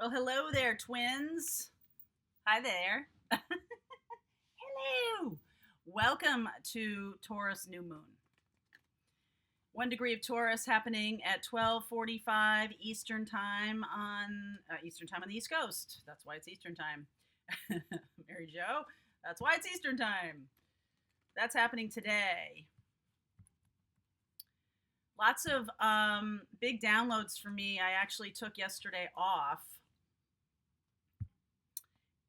Well, hello there, twins. Hi there. Hello. Welcome to Taurus New Moon. 1 degree of Taurus happening at 12:45 Eastern time on the East Coast. That's why it's Eastern time. Mary Jo, that's why it's Eastern time. That's happening today. Lots of big downloads for me. I actually took yesterday off,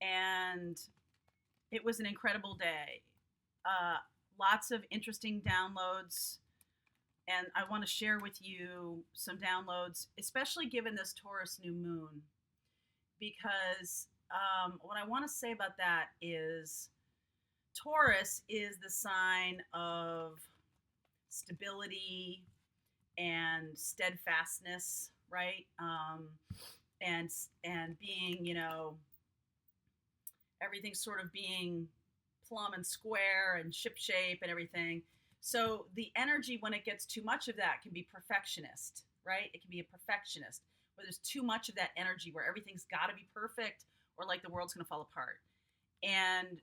and it was an incredible day. Lots of interesting downloads, and I want to share with you some downloads, especially given this Taurus new moon, because what I want to say about that is Taurus is the sign of stability and steadfastness, right? And being, everything sort of being plumb and square and ship shape and everything. So the energy, when it gets too much of that, can be perfectionist, right? It can be a perfectionist, where there's too much of that energy, where everything's got to be perfect, or like the world's going to fall apart. And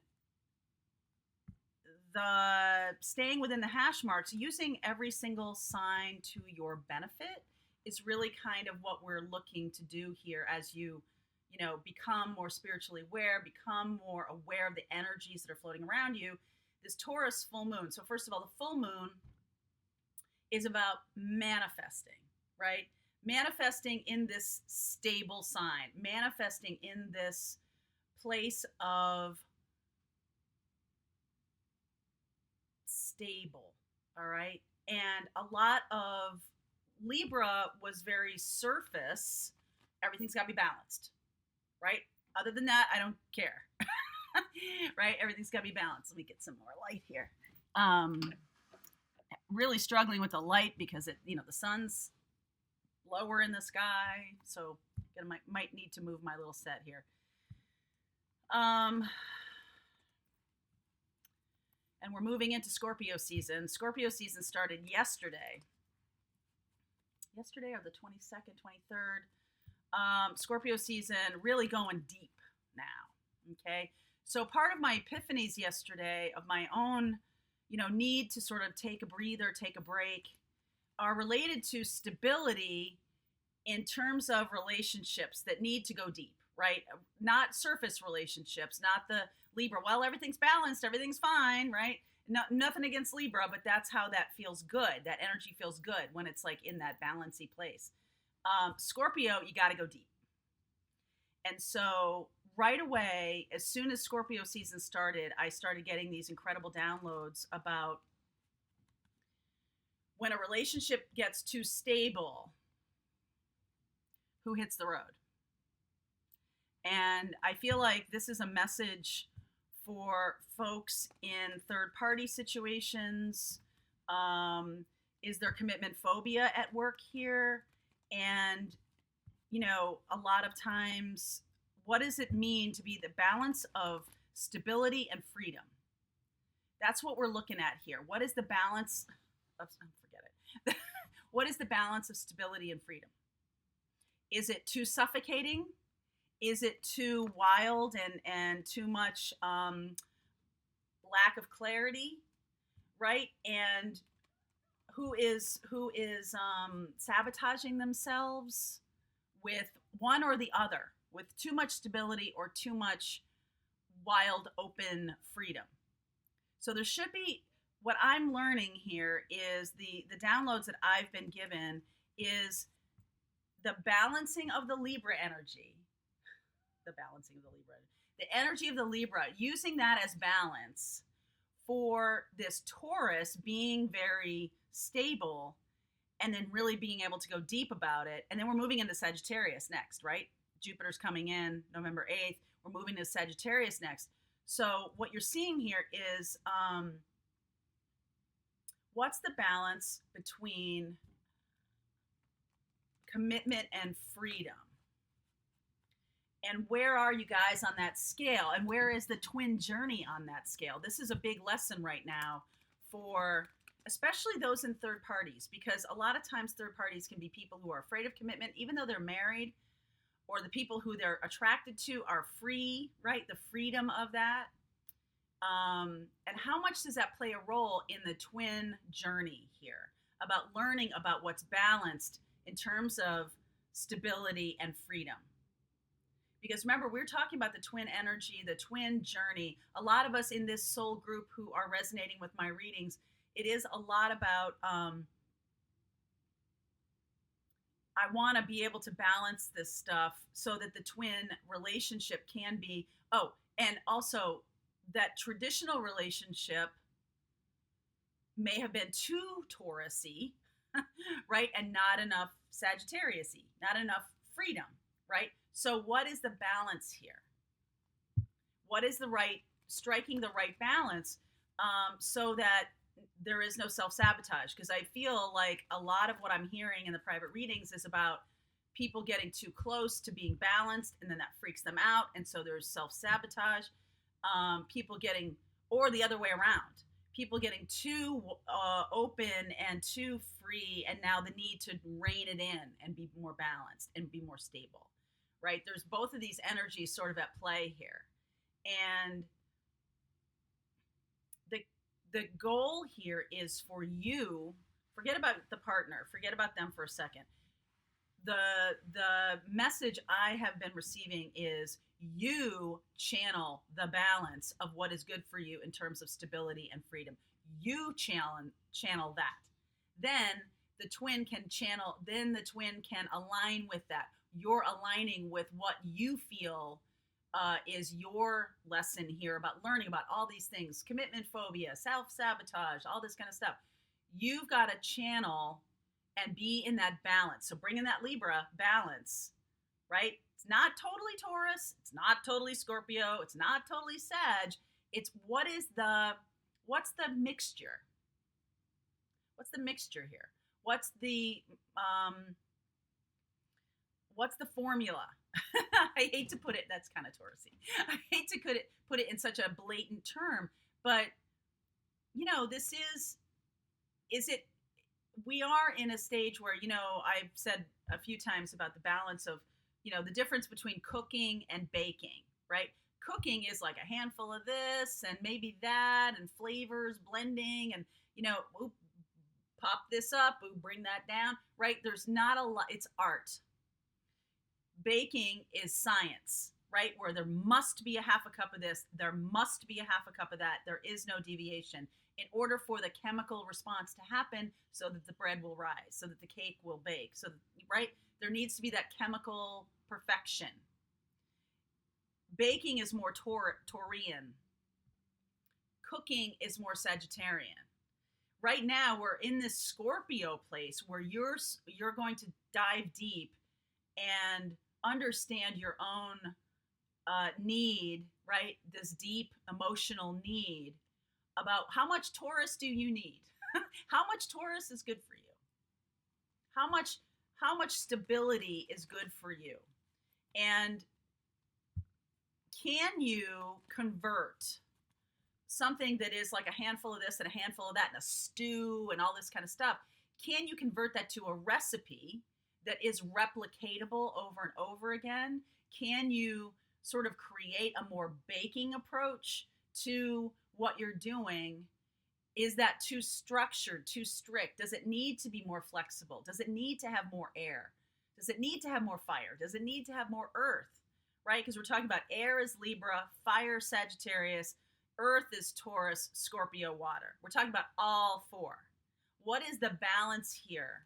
the staying within the hash marks, using every single sign to your benefit, is really kind of what we're looking to do here as you become more spiritually aware, become more aware of the energies that are floating around you. This Taurus full moon. So first of all, the full moon is about manifesting, right? Manifesting in this stable sign, manifesting in this place of stable, all right? And a lot of Libra was very surface. Everything's got to be balanced, right? Other than that, I don't care. Right? Everything's got to be balanced. Let me get some more light here. Really struggling with the light because the sun's lower in the sky, so I might need to move my little set here. And we're moving into Scorpio season. Scorpio season started yesterday. Yesterday or the 22nd, 23rd. Scorpio season really going deep now. Okay. So part of my epiphanies yesterday of my own, need to sort of take a breather, take a break, are related to stability in terms of relationships that need to go deep, right? Not surface relationships, not the Libra. Well, everything's balanced, everything's fine, right? Nothing against Libra, but that's how that feels good. That energy feels good when it's like in that balancy place. Scorpio, you got to go deep. And so right away, as soon as Scorpio season started, I started getting these incredible downloads about when a relationship gets too stable, who hits the road? And I feel like this is a message for folks in third-party situations. Is there commitment phobia at work here? And, a lot of times, what does it mean to be the balance of stability and freedom? That's what we're looking at here. What is the balance of, forget it. What is the balance of stability and freedom? Is it too suffocating? Is it too wild and too much lack of clarity, right? And who is sabotaging themselves with one or the other, with too much stability or too much wild open freedom? So there should be, what I'm learning here is the downloads that I've been given is the balancing of the Libra energy. The energy of the Libra, using that as balance for this Taurus being very stable and then really being able to go deep about it. And then we're moving into Sagittarius next, right? Jupiter's coming in November 8th. We're moving to Sagittarius next. So what you're seeing here is what's the balance between commitment and freedom? And where are you guys on that scale? And where is the twin journey on that scale? This is a big lesson right now for especially those in third parties, because a lot of times third parties can be people who are afraid of commitment, even though they're married, or the people who they're attracted to are free, right? The freedom of that. And how much does that play a role in the twin journey here about learning about what's balanced in terms of stability and freedom? Because remember, we're talking about the twin energy, the twin journey. A lot of us in this soul group who are resonating with my readings, it is a lot about I want to be able to balance this stuff so that the twin relationship can be, oh, and also that traditional relationship may have been too Taurus-y, right? And not enough Sagittarius-y, not enough freedom, right? So what is the balance here? What is striking the right balance so that there is no self-sabotage? Because I feel like a lot of what I'm hearing in the private readings is about people getting too close to being balanced, and then that freaks them out, and so there's self-sabotage. People getting, or the other way around, people getting too open and too free, and now the need to rein it in and be more balanced and be more stable, right? There's both of these energies sort of at play here. And the goal here is for you, forget about the partner, forget about them for a second. The message I have been receiving is you channel the balance of what is good for you in terms of stability and freedom. You channel that. Then the twin can align with that. You're aligning with what you feel is your lesson here about learning about all these things, commitment phobia, self-sabotage, all this kind of stuff. You've got to channel and be in that balance. So bring in that Libra balance, right? It's not totally Taurus. It's not totally Scorpio. It's not totally Sag. It's what's the mixture? What's the mixture here? What's the formula? I hate to put it, that's kind of Taurus-y. I hate to put it in such a blatant term, but this is it, we are in a stage where, I've said a few times about the balance of, the difference between cooking and baking, right? Cooking is like a handful of this and maybe that and flavors blending and, ooh, pop this up, ooh, bring that down, right? There's not a lot, it's art. Baking is science, right? Where there must be a half a cup of this, there must be a half a cup of that. There is no deviation in order for the chemical response to happen so that the bread will rise, so that the cake will bake, so that, right? There needs to be that chemical perfection. Baking is more Taurian. Cooking is more Sagittarian. Right now, we're in this Scorpio place where you're going to dive deep and understand your own need, right? This deep emotional need about how much Taurus do you need? How much Taurus is good for you? How much stability is good for you? And can you convert something that is like a handful of this and a handful of that and a stew and all this kind of stuff? Can you convert that to a recipe that is replicatable over and over again? Can you sort of create a more baking approach to what you're doing? Is that too structured, too strict? Does it need to be more flexible? Does it need to have more air? Does it need to have more fire? Does it need to have more earth? Right? Because we're talking about air is Libra, fire Sagittarius, earth is Taurus, Scorpio, water. We're talking about all four. What is the balance here?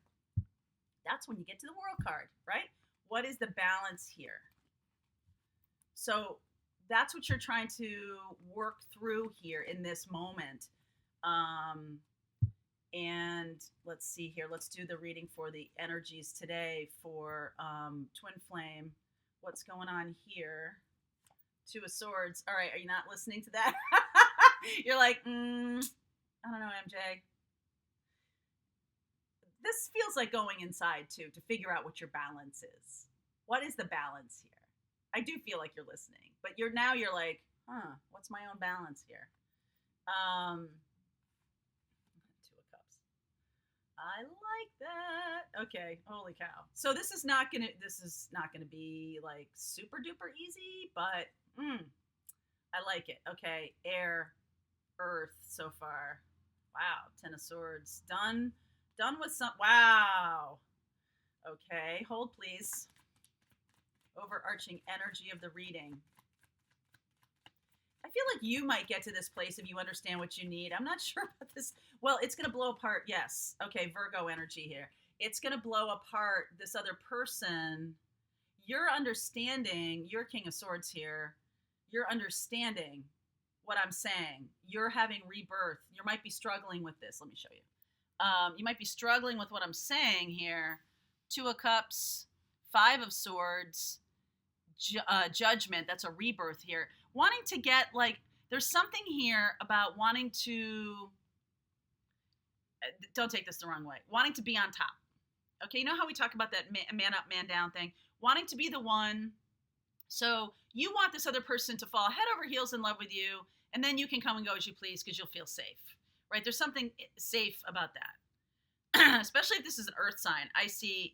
That's when you get to the world card, right? What is the balance here? So that's what you're trying to work through here in this moment. And let's see here. Let's do the reading for the energies today for Twin Flame. What's going on here? Two of Swords. All right, are you not listening to that? You're like, I don't know, MJ. This feels like going inside, too, to figure out what your balance is. What is the balance here? I do feel like you're listening, but you're like, what's my own balance here? Two of Cups. I like that. Okay, holy cow. So this is not gonna be like super duper easy, but I like it. Okay, air, earth so far. Wow, Ten of Swords. Done with some. Wow. Okay, hold please. Overarching energy of the reading. I feel like you might get to this place if you understand what you need. I'm not sure about this. Well, it's going to blow apart. Yes. Okay, Virgo energy here. It's going to blow apart this other person. You're understanding, you're King of Swords here. You're understanding what I'm saying. You're having rebirth. You might be struggling with this. Let me show you. You might be struggling with what I'm saying here. Two of Cups, Five of Swords, Judgment. That's a rebirth here. Wanting to get, like, there's something here about wanting to, don't take this the wrong way, wanting to be on top. Okay, you know how we talk about that man up, man down thing? Wanting to be the one. So you want this other person to fall head over heels in love with you, and then you can come and go as you please because you'll feel safe, right? There's something safe about that, especially if this is an earth sign. I see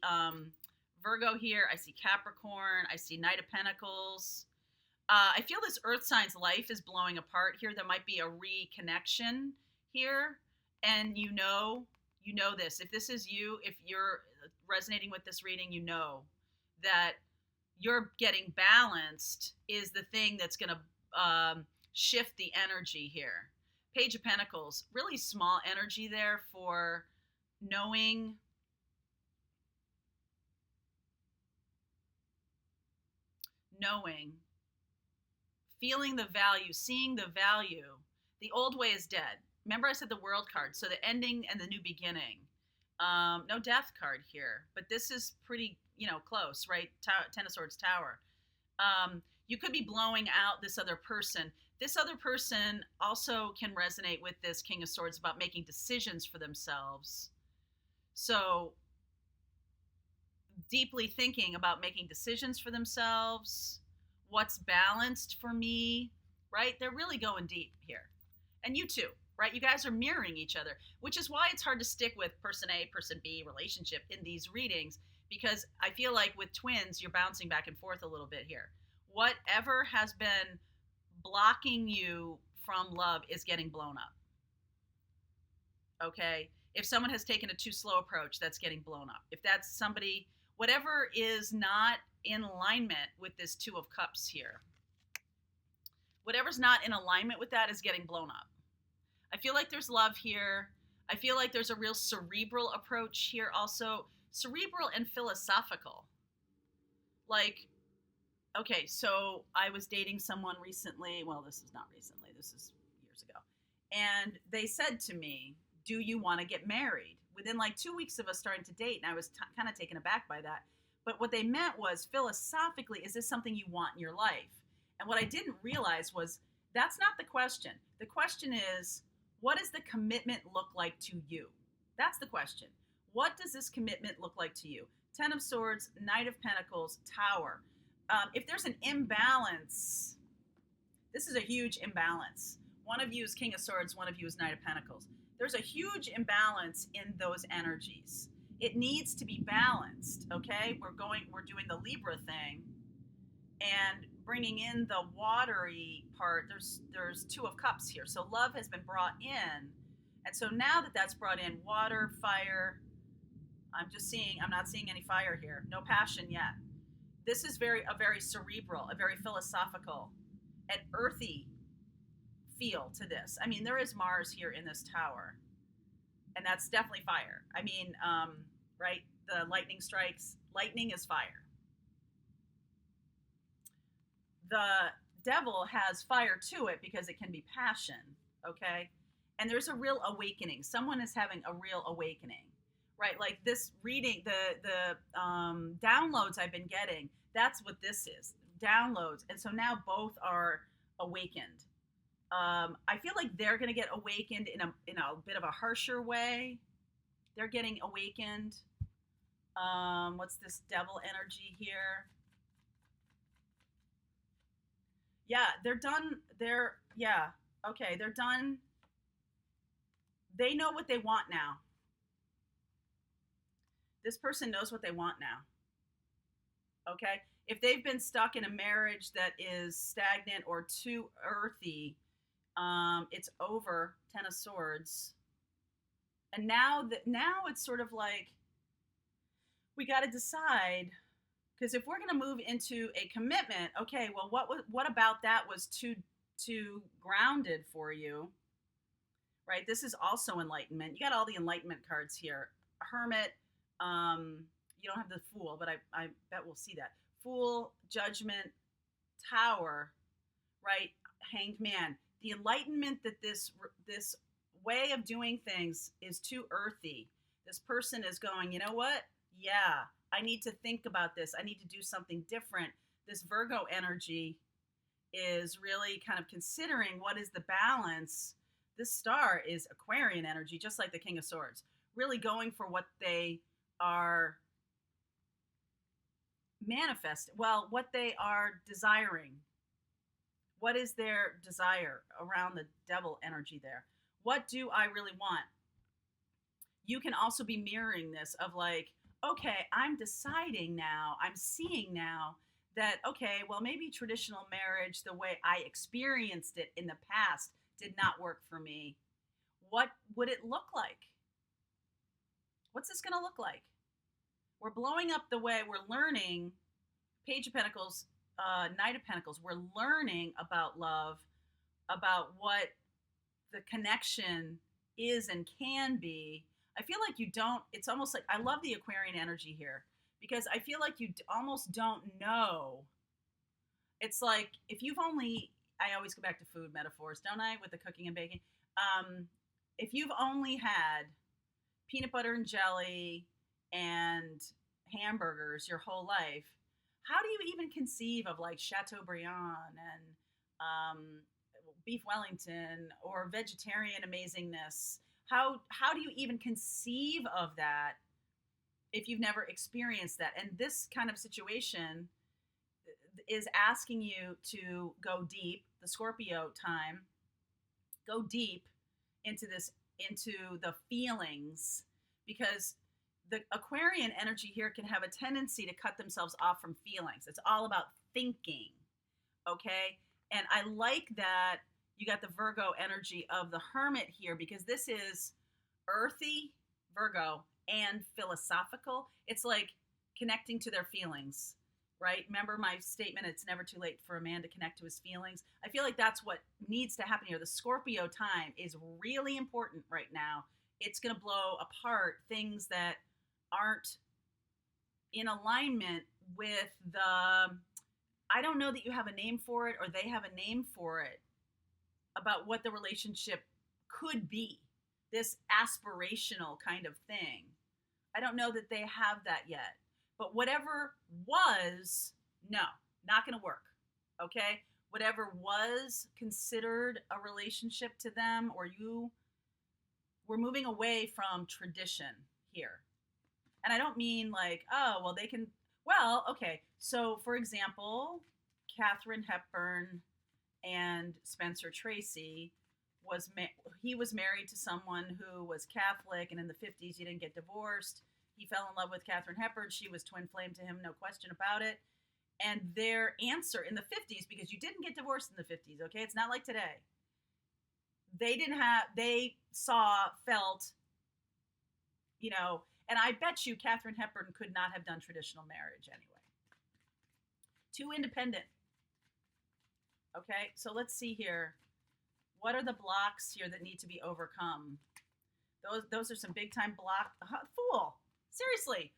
Virgo here. I see Capricorn. I see Knight of Pentacles. I feel this earth sign's life is blowing apart here. There might be a reconnection here, and you know this. If this is you, if you're resonating with this reading, you know that you're getting balanced is the thing that's going to shift the energy here. Page of Pentacles, really small energy there for knowing feeling the value, seeing the value. The old way is dead. Remember I said the World card, so the ending and the new beginning. No Death card here, but this is pretty, close, right? Ten of Swords, Tower. You could be blowing out this other person. This other person also can resonate with this King of Swords about making decisions for themselves. So deeply thinking about making decisions for themselves, what's balanced for me, right? They're really going deep here. And you too, right? You guys are mirroring each other, which is why it's hard to stick with person A, person B relationship in these readings, because I feel like with twins, you're bouncing back and forth a little bit here. Whatever has been blocking you from love is getting blown up. Okay? If someone has taken a too slow approach, that's getting blown up. If that's somebody, whatever is not in alignment with this Two of Cups here, whatever's not in alignment with that is getting blown up. I feel like there's love here. I feel like there's a real cerebral approach here also. Cerebral and philosophical. Like, okay, so I was dating someone recently. Well, this is not recently. This is years ago. And they said to me, do you want to get married? Within like 2 weeks of us starting to date. And I was kind of taken aback by that. But what they meant was, philosophically, is this something you want in your life? And what I didn't realize was that's not the question. The question is, what does the commitment look like to you? That's the question. What does this commitment look like to you? Ten of Swords, Knight of Pentacles, Tower. If there's an imbalance, this is a huge imbalance. One of you is King of Swords, one of you is Knight of Pentacles. There's a huge imbalance in those energies. It needs to be balanced, okay? We're doing the Libra thing and bringing in the watery part. There's Two of Cups here. So love has been brought in. And so now that that's brought in, water, fire, I'm not seeing any fire here. No passion yet. This is a very cerebral, a very philosophical, and earthy feel to this. I mean, there is Mars here in this tower, and that's definitely fire. I mean, right? The lightning strikes. Lightning is fire. The devil has fire to it because it can be passion, okay? And there's a real awakening. Someone is having a real awakening, right? Like this reading, the downloads I've been getting, that's what this is, downloads. And so now both are awakened. I feel like they're going to get awakened in a bit of a harsher way. They're getting awakened. What's this devil energy here? Yeah, they're done. They're done. They know what they want now. This person knows what they want now. Okay? If they've been stuck in a marriage that is stagnant or too earthy, it's over. Ten of Swords. And now it's sort of like we got to decide, because if we're going to move into a commitment, okay, well, what about that was too grounded for you, right? This is also enlightenment. You got all the enlightenment cards here. Hermit. You don't have the Fool, but I bet we'll see that. Fool, Judgment, Tower, right? Hanged Man. The enlightenment that this way of doing things is too earthy. This person is going, you know what? Yeah, I need to think about this. I need to do something different. This Virgo energy is really kind of considering what is the balance. This star is Aquarian energy, just like the King of Swords. Really going for what they are manifesting. Well, what they are desiring. What is their desire around the Devil energy there? What do I really want? You can also be mirroring this of like, okay, I'm deciding now, I'm seeing now that, okay, well, maybe traditional marriage, the way I experienced it in the past, did not work for me. What would it look like? What's this going to look like? We're blowing up the way we're learning. Page of Pentacles, Knight of Pentacles. We're learning about love, about what the connection is and can be. I feel like you don't, it's almost like, I love the Aquarian energy here because I feel like you almost don't know. It's like, if you've only, I always go back to food metaphors, don't I, with the cooking and baking? If you've only had peanut butter and jelly and hamburgers your whole life, how do you even conceive of like Chateaubriand and beef Wellington or vegetarian amazingness? How do you even conceive of that if you've never experienced that? And this kind of situation is asking you to go deep, the Scorpio time, go deep into this, into the feelings, because the Aquarian energy here can have a tendency to cut themselves off from feelings. It's all about thinking, okay? And I like that you got the Virgo energy of the Hermit here, because this is earthy, Virgo, and philosophical. It's like connecting to their feelings, right? Remember my statement, it's never too late for a man to connect to his feelings? I feel like that's what needs to happen here. The Scorpio time is really important right now. It's going to blow apart things that aren't in alignment with the, I don't know that you have a name for it or they have a name for it, about what the relationship could be, this aspirational kind of thing. I don't know that they have that yet. But whatever was, no, not going to work. Okay? Whatever was considered a relationship to them, or you, we're moving away from tradition here. And I don't mean like, oh, well, they can, well, okay. So, for example, Katharine Hepburn and Spencer Tracy he was married to someone who was Catholic, and in the 50s he didn't get divorced. He fell in love with Katharine Hepburn. She was twin flame to him, no question about it. And their answer in the 50s, because you didn't get divorced in the 50s, okay? It's not like today. They felt, you know, and I bet you Katharine Hepburn could not have done traditional marriage anyway. Too independent. Okay, so let's see here. What are the blocks here that need to be overcome? Those are some big time blocks. Fool. Seriously.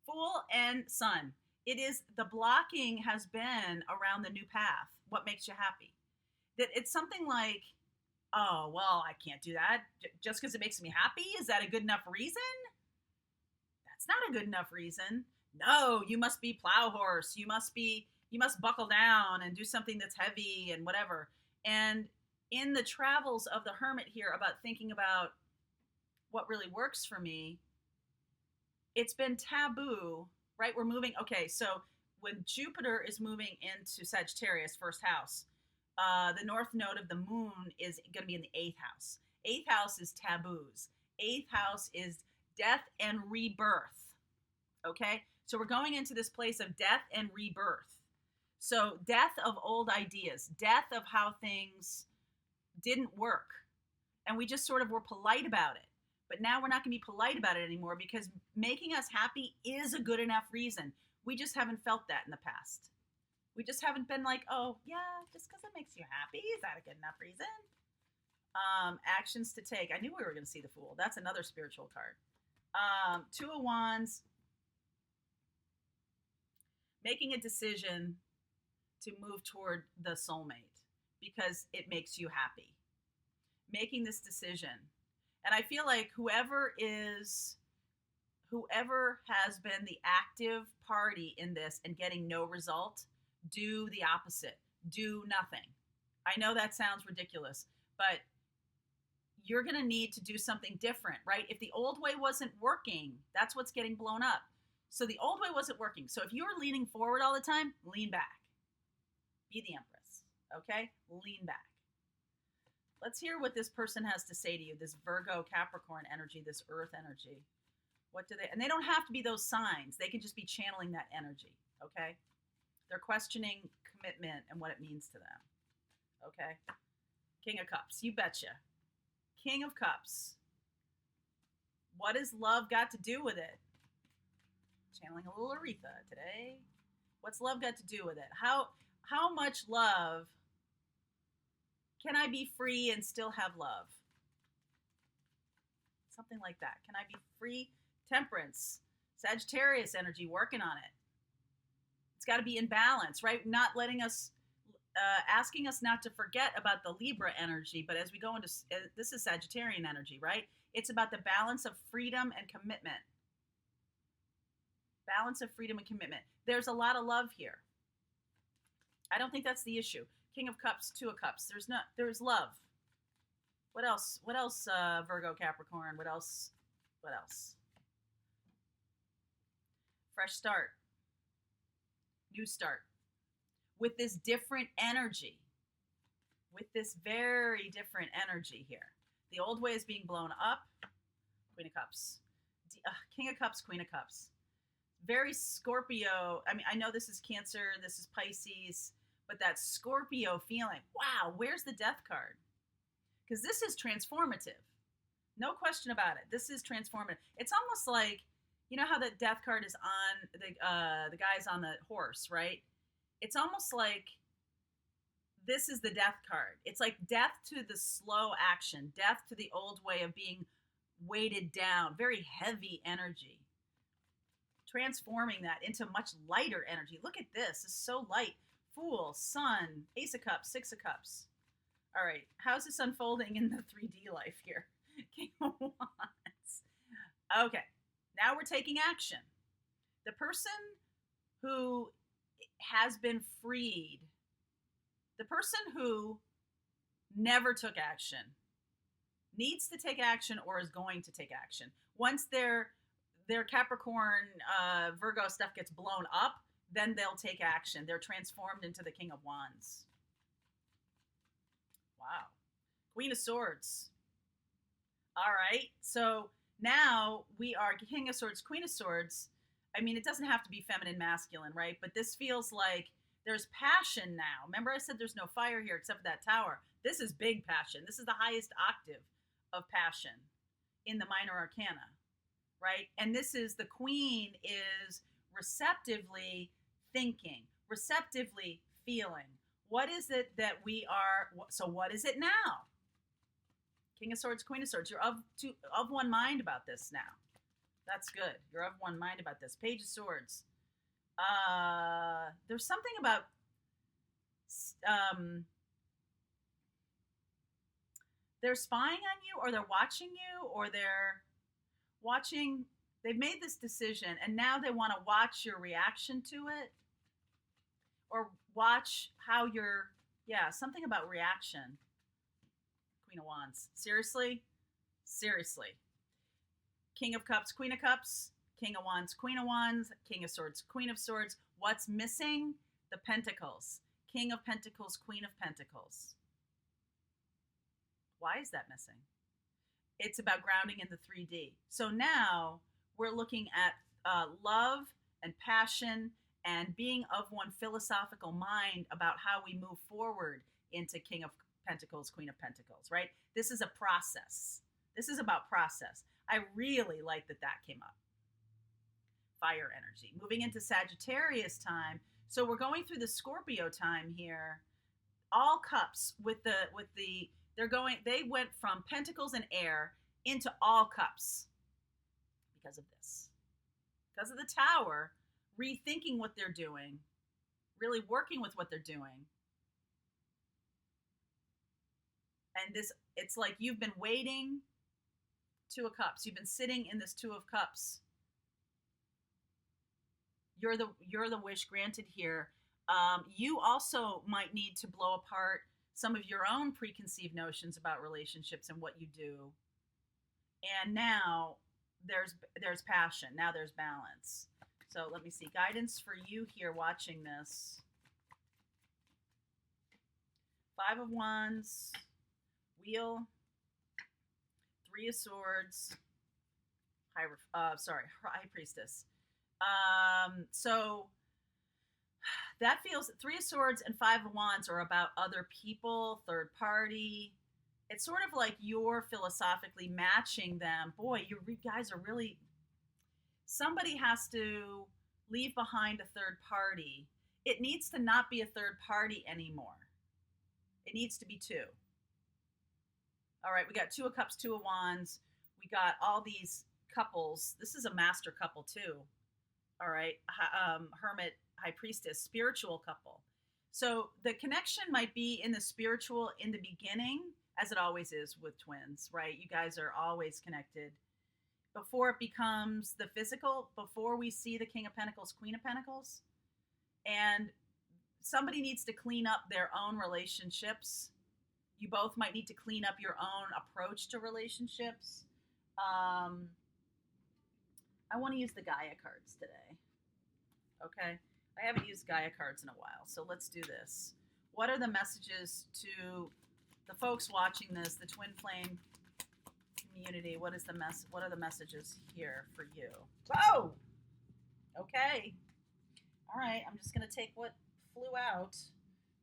Fool and Sun. It is, the blocking has been around the new path. What makes you happy? That it's something like, oh, well, I can't do that just because it makes me happy. Is that a good enough reason? That's not a good enough reason. No, you must be plow horse. You must buckle down and do something that's heavy and whatever. And in the travels of the Hermit here, about thinking about what really works for me, it's been taboo, right? We're moving. Okay, so when Jupiter is moving into Sagittarius, first house, the north node of the moon is going to be in the 8th house. 8th house is taboos. 8th house is death and rebirth. Okay? So we're going into this place of death and rebirth. So death of old ideas, death of how things didn't work. And we just sort of were polite about it. But now we're not going to be polite about it anymore because making us happy is a good enough reason. We just haven't felt that in the past. We just haven't been like, oh, yeah, just because it makes you happy, is that a good enough reason? Actions to take. I knew we were going to see the Fool. That's another spiritual card. Two of Wands. Making a decision to move toward the soulmate because it makes you happy. Making this decision. And I feel like whoever has been the active party in this and getting no result, do the opposite. Do nothing. I know that sounds ridiculous, but you're going to need to do something different, right? If the old way wasn't working, that's what's getting blown up. So the old way wasn't working. So if you're leaning forward all the time, lean back. Be the Empress, okay? Lean back. Let's hear what this person has to say to you, this Virgo, Capricorn energy, this Earth energy. What do they, and they don't have to be those signs. They can just be channeling that energy, okay? They're questioning commitment and what it means to them, okay? King of Cups, you betcha. King of Cups. What has love got to do with it? Channeling a little Aretha today. What's love got to do with it? How much love can I be free and still have love? Something like that. Can I be free? Temperance. Sagittarius energy, working on it. It's got to be in balance, right? Not letting us, asking us not to forget about the Libra energy, but as we go into, this is Sagittarian energy, right? It's about the balance of freedom and commitment. Balance of freedom and commitment. There's a lot of love here. I don't think that's the issue. King of Cups, Two of Cups. There's love. What else? What else, Virgo, Capricorn? What else? What else? Fresh start. New start. With this different energy. With this very different energy here. The old way is being blown up. Queen of Cups. King of Cups, Queen of Cups. Very Scorpio. I mean, I know this is Cancer, this is Pisces, but that Scorpio feeling. Wow, where's the Death card? Because this is transformative. No question about it. This is transformative. It's almost like, you know how the Death card is on the guy's on the horse, right? It's almost like this is the Death card. It's like death to the slow action, death to the old way of being weighted down, very heavy energy. Transforming that into much lighter energy. Look at this. It's so light. Fool, Sun, Ace of Cups, Six of Cups. All right. How's this unfolding in the 3D life here? King of Wands. Okay. Now we're taking action. The person who has been freed, the person who never took action, needs to take action or is going to take action. Once their Capricorn, Virgo stuff gets blown up, then they'll take action. They're transformed into the King of Wands. Wow. Queen of Swords. All right. So now we are King of Swords, Queen of Swords. I mean, it doesn't have to be feminine, masculine, right? But this feels like there's passion now. Remember I said there's no fire here except for that tower. This is big passion. This is the highest octave of passion in the minor arcana, right? And this is, the queen is receptively thinking, receptively feeling. What is it that we are, so what is it now? King of Swords, Queen of Swords. You're of one mind about this now. That's good. You're of one mind about this. Page of Swords. There's something about they're spying on you, or they're watching you, or they're watching. They've made this decision, and now they want to watch your reaction to it, or watch how you're, something about reaction. Queen of Wands. Seriously? Seriously. King of Cups, Queen of Cups, King of Wands, Queen of Wands, King of Swords, Queen of Swords. What's missing? The Pentacles. King of Pentacles, Queen of Pentacles. Why is that missing? It's about grounding in the 3D. So now we're looking at love and passion and being of one philosophical mind about how we move forward into King of Pentacles, Queen of Pentacles, right? This is a process. This is about process. I really like that that came up. Fire energy. Moving into Sagittarius time. So we're going through the Scorpio time here. All cups they went from Pentacles and air into all cups because of this. Because of the Tower, rethinking what they're doing, really working with what they're doing. And this, it's like you've been waiting. Two of Cups. You've been sitting in this Two of Cups. You're the wish granted here. You also might need to blow apart some of your own preconceived notions about relationships and what you do. And now there's passion. Now there's balance. So let me see. Guidance for you here watching this. Five of Wands, Wheel, Three of Swords, High Priestess. So that feels, Three of Swords and Five of Wands are about other people, third party. It's sort of like you're philosophically matching them. Boy, you guys are really, somebody has to leave behind a third party. It needs to not be a third party anymore. It needs to be two. All right, we got Two of Cups, Two of Wands. We got all these couples. This is a master couple too. All right, Hermit, High Priestess, spiritual couple. So the connection might be in the spiritual in the beginning, as it always is with twins, right? You guys are always connected. Before it becomes the physical, before we see the King of Pentacles, Queen of Pentacles. And somebody needs to clean up their own relationships. You both might need to clean up your own approach to relationships. I want to use the Gaya cards today. Okay? I haven't used Gaya cards in a while, so let's do this. What are the messages to the folks watching this, the Twin Flame community? What are the messages here for you? Oh! Okay. All right, I'm just going to take what flew out.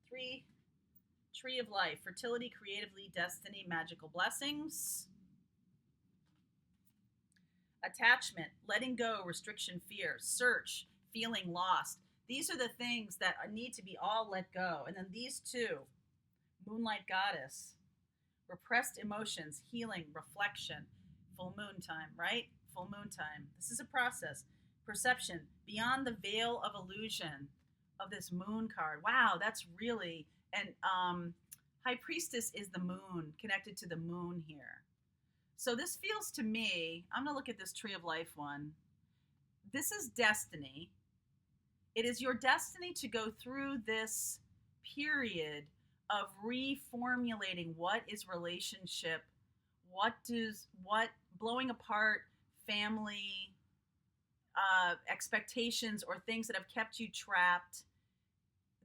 Tree of Life, fertility, creatively, destiny, magical blessings. Attachment, letting go, restriction, fear, search, feeling lost. These are the things that need to be all let go. And then these two, Moonlight Goddess, repressed emotions, healing, reflection, full moon time, right? Full moon time. This is a process. Perception, beyond the veil of illusion of this moon card. Wow, that's really, and High Priestess is the moon, connected to the moon here. So this feels to me, I'm going to look at this Tree of Life one. This is destiny. It is your destiny to go through this period of reformulating what is relationship, what blowing apart family expectations or things that have kept you trapped.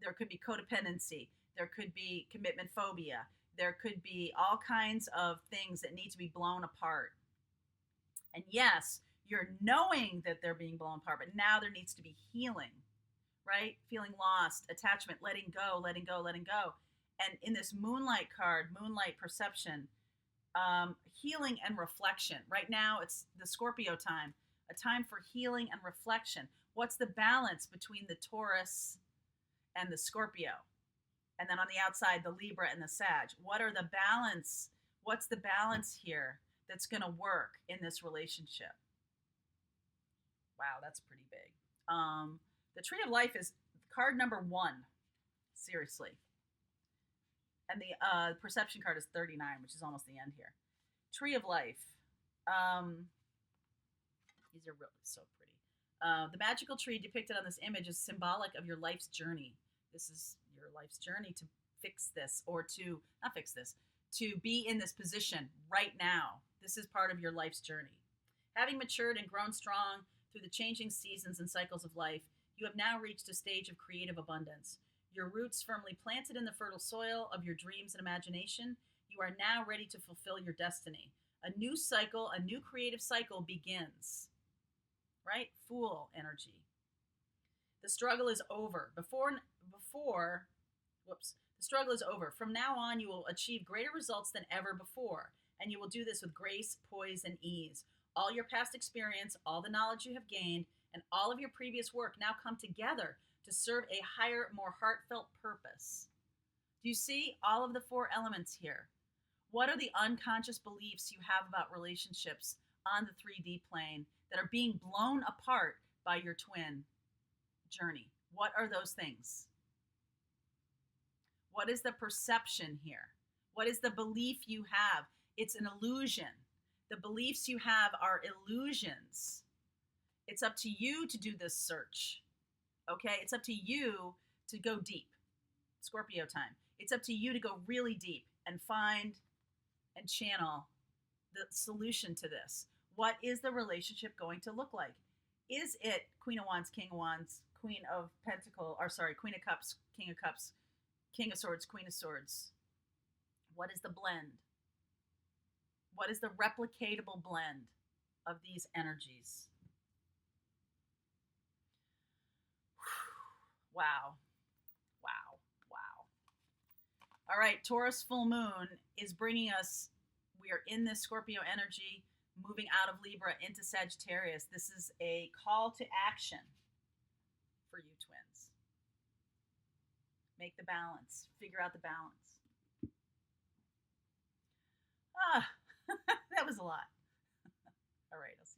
There could be codependency. There could be commitment phobia. There could be all kinds of things that need to be blown apart. And yes, you're knowing that they're being blown apart, but now there needs to be healing, right? Feeling lost, attachment, letting go, letting go, letting go. And in this Moonlight card, Moonlight perception, healing and reflection. Right now, it's the Scorpio time, a time for healing and reflection. What's the balance between the Taurus and the Scorpio? And then on the outside, the Libra and the Sag. What are the balance? What's the balance here that's going to work in this relationship? Wow, that's pretty big. The Tree of Life is card number 1. Seriously. And the perception card is 39, which is almost the end here. Tree of Life. These are really so pretty. The magical tree depicted on this image is symbolic of your life's journey. This is your life's journey to fix this, or to, not fix this, to be in this position right now. This is part of your life's journey. Having matured and grown strong through the changing seasons and cycles of life, you have now reached a stage of creative abundance. Your roots firmly planted in the fertile soil of your dreams and imagination, you are now ready to fulfill your destiny. A new cycle, a new creative cycle begins. right? Fool energy. The struggle is over. The struggle is over. From now on, you will achieve greater results than ever before, and you will do this with grace, poise, and ease. All your past experience, all the knowledge you have gained, and all of your previous work now come together to serve a higher, more heartfelt purpose. Do you see all of the four elements here? What are the unconscious beliefs you have about relationships on the 3D plane that are being blown apart by your twin journey? What are those things? What is the perception here? What is the belief you have? It's an illusion. The beliefs you have are illusions. It's up to you to do this search. Okay? It's up to you to go deep. Scorpio time. It's up to you to go really deep and find and channel the solution to this. What is the relationship going to look like? Is it Queen of Wands, King of Wands, Queen of Cups, King of Cups, King of Swords, Queen of Swords? What is the blend? What is the replicatable blend of these energies? Wow. Wow. Wow. All right, Taurus full moon is bringing us, we are in this Scorpio energy, moving out of Libra into Sagittarius. This is a call to action for you twins. Make the balance. Figure out the balance. That was a lot. All right, I'll see you.